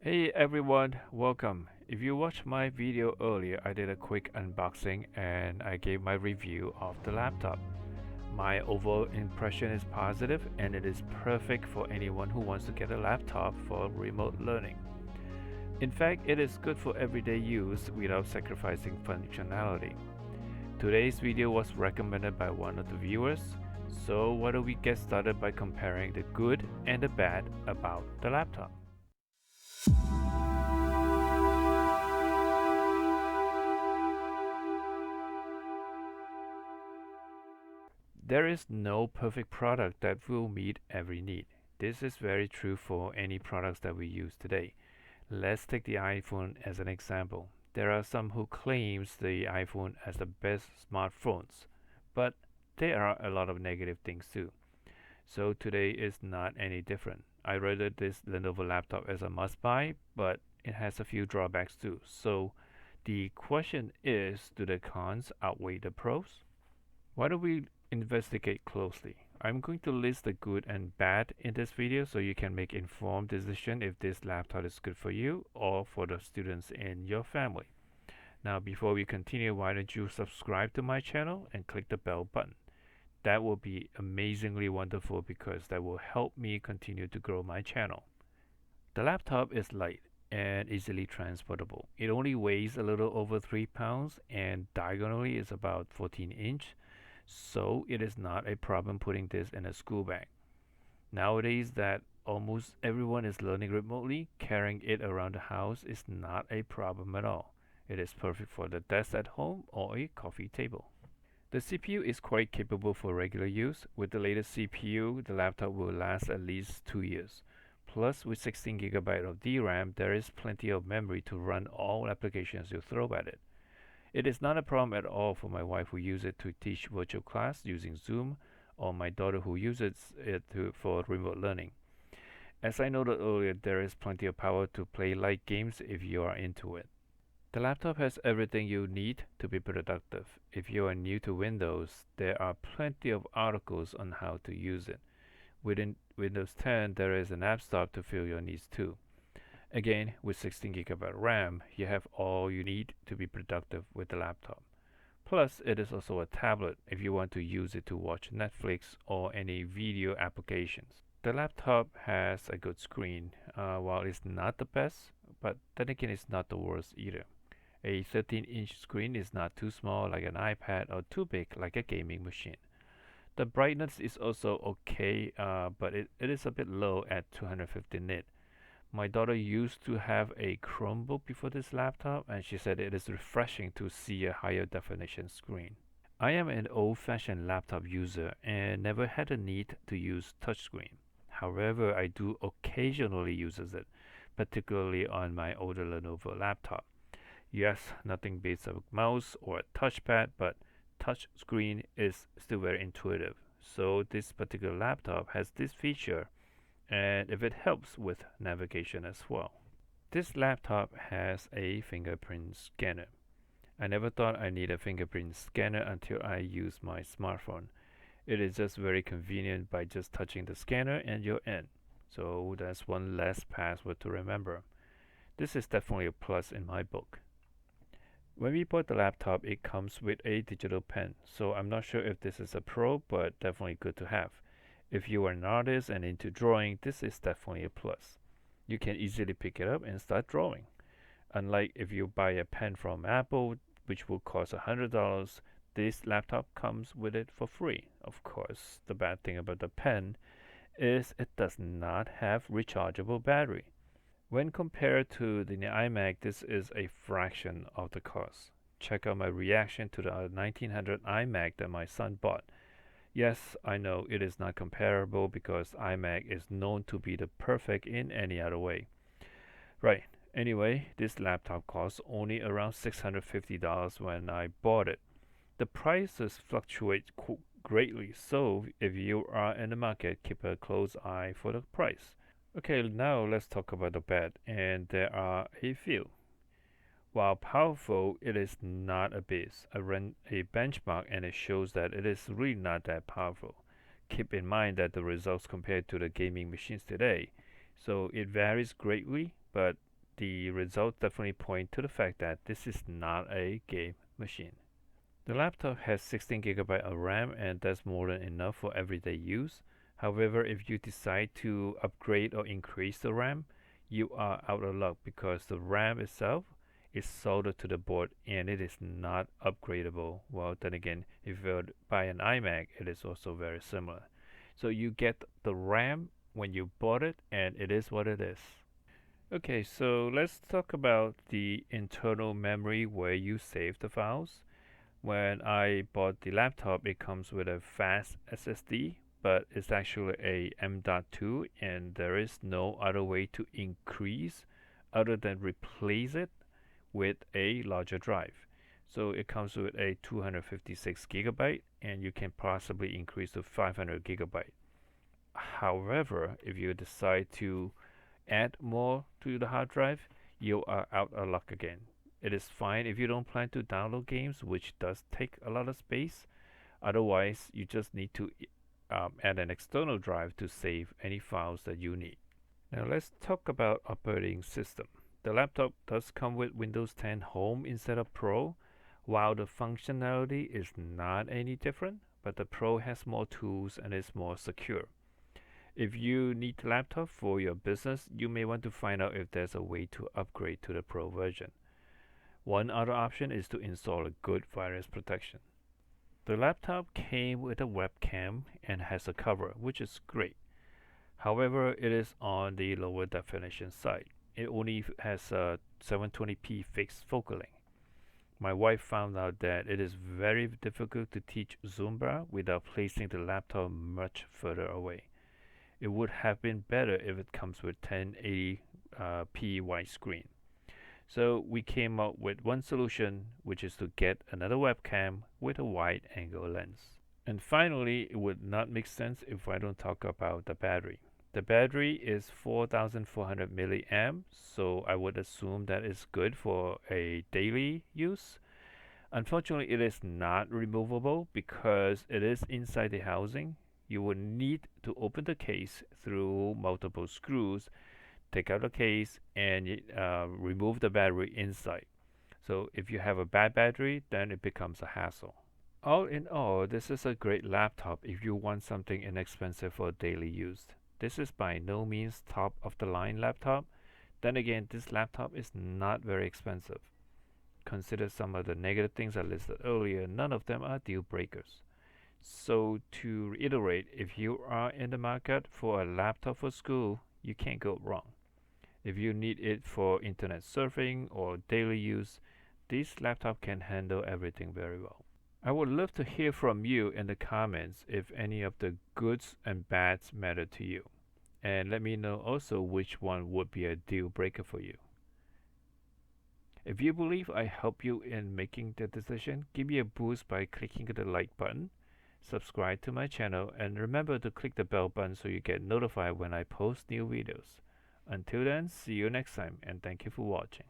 Hey everyone, welcome. If you watched my video earlier, I did a quick unboxing and I gave my review of the laptop. My overall impression is positive and it is perfect for anyone who wants to get a laptop for remote learning. In fact, it is good for everyday use without sacrificing functionality. Today's video was recommended by one of the viewers, so why don't we get started by comparing the good and the bad about the laptop. There is no perfect product that will meet every need. This is very true for any products that we use today. Let's take the iPhone as an example. There are some who claims the iPhone as the best smartphones, but there are a lot of negative things too. So today is not any different. I rated this Lenovo laptop as a must buy, but it has a few drawbacks too. So the question is, do the cons outweigh the pros? Why don't we investigate closely? I'm going to list the good and bad in this video so you can make informed decision if this laptop is good for you or for the students in your family. Now before we continue, why don't you subscribe to my channel and click the bell button. That will be amazingly wonderful because that will help me continue to grow my channel. The laptop is light and easily transportable. It only weighs a little over 3 pounds and diagonally is about 14 inch, so it is not a problem putting this in a school bag. Nowadays that almost everyone is learning remotely, carrying it around the house is not a problem at all. It is perfect for the desk at home or a coffee table. The CPU is quite capable for regular use. With the latest CPU, the laptop will last at least 2 years. Plus, with 16GB of DRAM, there is plenty of memory to run all applications you throw at it. It is not a problem at all for my wife who uses it to teach virtual class using Zoom, or my daughter who uses it for remote learning. As I noted earlier, there is plenty of power to play light games if you are into it. The laptop has everything you need to be productive. If you are new to Windows, there are plenty of articles on how to use it. Within Windows 10, there is an app store to fill your needs too. Again, with 16GB RAM, you have all you need to be productive with the laptop. Plus, it is also a tablet if you want to use it to watch Netflix or any video applications. The laptop has a good screen. While it's not the best, but then again, it's not the worst either. A 13-inch screen is not too small like an iPad or too big like a gaming machine. The brightness is also okay, but it is a bit low at 250 nit. My daughter used to have a Chromebook before this laptop, and she said it is refreshing to see a higher definition screen. I am an old-fashioned laptop user and never had a need to use touchscreen. However, I do occasionally use it, particularly on my older Lenovo laptop. Yes, nothing beats a mouse or a touchpad, but touch screen is still very intuitive. So this particular laptop has this feature, and if it helps with navigation as well. This laptop has a fingerprint scanner. I never thought I need a fingerprint scanner until I use my smartphone. It is just very convenient by just touching the scanner and you're in. So that's one less password to remember. This is definitely a plus in my book. When we bought the laptop, it comes with a digital pen, so I'm not sure if this is a pro, but definitely good to have. If you are an artist and into drawing, this is definitely a plus. You can easily pick it up and start drawing. Unlike if you buy a pen from Apple, which will cost $100, this laptop comes with it for free. Of course, the bad thing about the pen is it does not have rechargeable battery. When compared to the iMac, this is a fraction of the cost. Check out my reaction to the 1900 iMac that my son bought. Yes, I know it is not comparable because iMac is known to be the perfect in any other way. Right, anyway, this laptop costs only around $650 when I bought it. The prices fluctuate greatly, so if you are in the market, keep a close eye for the price. Okay, now let's talk about the bed, and there are a few. While powerful, it is not a beast. I ran a benchmark and it shows that it is really not that powerful. Keep in mind that the results compared to the gaming machines today. So it varies greatly, but the results definitely point to the fact that this is not a game machine. The laptop has 16 GB of RAM, and that's more than enough for everyday use. However, if you decide to upgrade or increase the RAM, you are out of luck because the RAM itself is soldered to the board and it is not upgradable. Well, then again, if you buy an iMac, it is also very similar. So you get the RAM when you bought it, and it is what it is. Okay, so let's talk about the internal memory where you save the files. When I bought the laptop, it comes with a fast SSD, but it's actually a M.2, and there is no other way to increase other than replace it with a larger drive. So it comes with a 256 GB, and you can possibly increase to 500 GB. However, if you decide to add more to the hard drive, you are out of luck again. It is fine if you don't plan to download games, which does take a lot of space. Otherwise, you just need to add an external drive to save any files that you need. Now let's talk about operating system. The laptop does come with Windows 10 Home instead of Pro. While the functionality is not any different, but the Pro has more tools and is more secure. If you need a laptop for your business, you may want to find out if there's a way to upgrade to the Pro version. One other option is to install a good virus protection. The laptop came with a webcam and has a cover, which is great. However, it is on the lower definition side. It only has a 720p fixed focal length. My wife found out that it is very difficult to teach Zumba without placing the laptop much further away. It would have been better if it comes with 1080p widescreen. So we came up with one solution, which is to get another webcam with a wide angle lens. And finally, it would not make sense if I don't talk about the battery. The battery is 4400 milliamps, so I would assume that is good for a daily use. Unfortunately, it is not removable because it is inside the housing. You would need to open the case through multiple screws, take out the case, and remove the battery inside. So if you have a bad battery, then it becomes a hassle. All in all, this is a great laptop if you want something inexpensive for daily use. This is by no means top of the line laptop. Then again, this laptop is not very expensive. Consider some of the negative things I listed earlier, none of them are deal breakers. So to reiterate, if you are in the market for a laptop for school, you can't go wrong. If you need it for internet surfing or daily use, this laptop can handle everything very well. I would love to hear from you in the comments if any of the goods and bads matter to you. And let me know also which one would be a deal breaker for you. If you believe I help you in making the decision, give me a boost by clicking the like button, subscribe to my channel, and remember to click the bell button so you get notified when I post new videos. Until then, see you next time, and thank you for watching.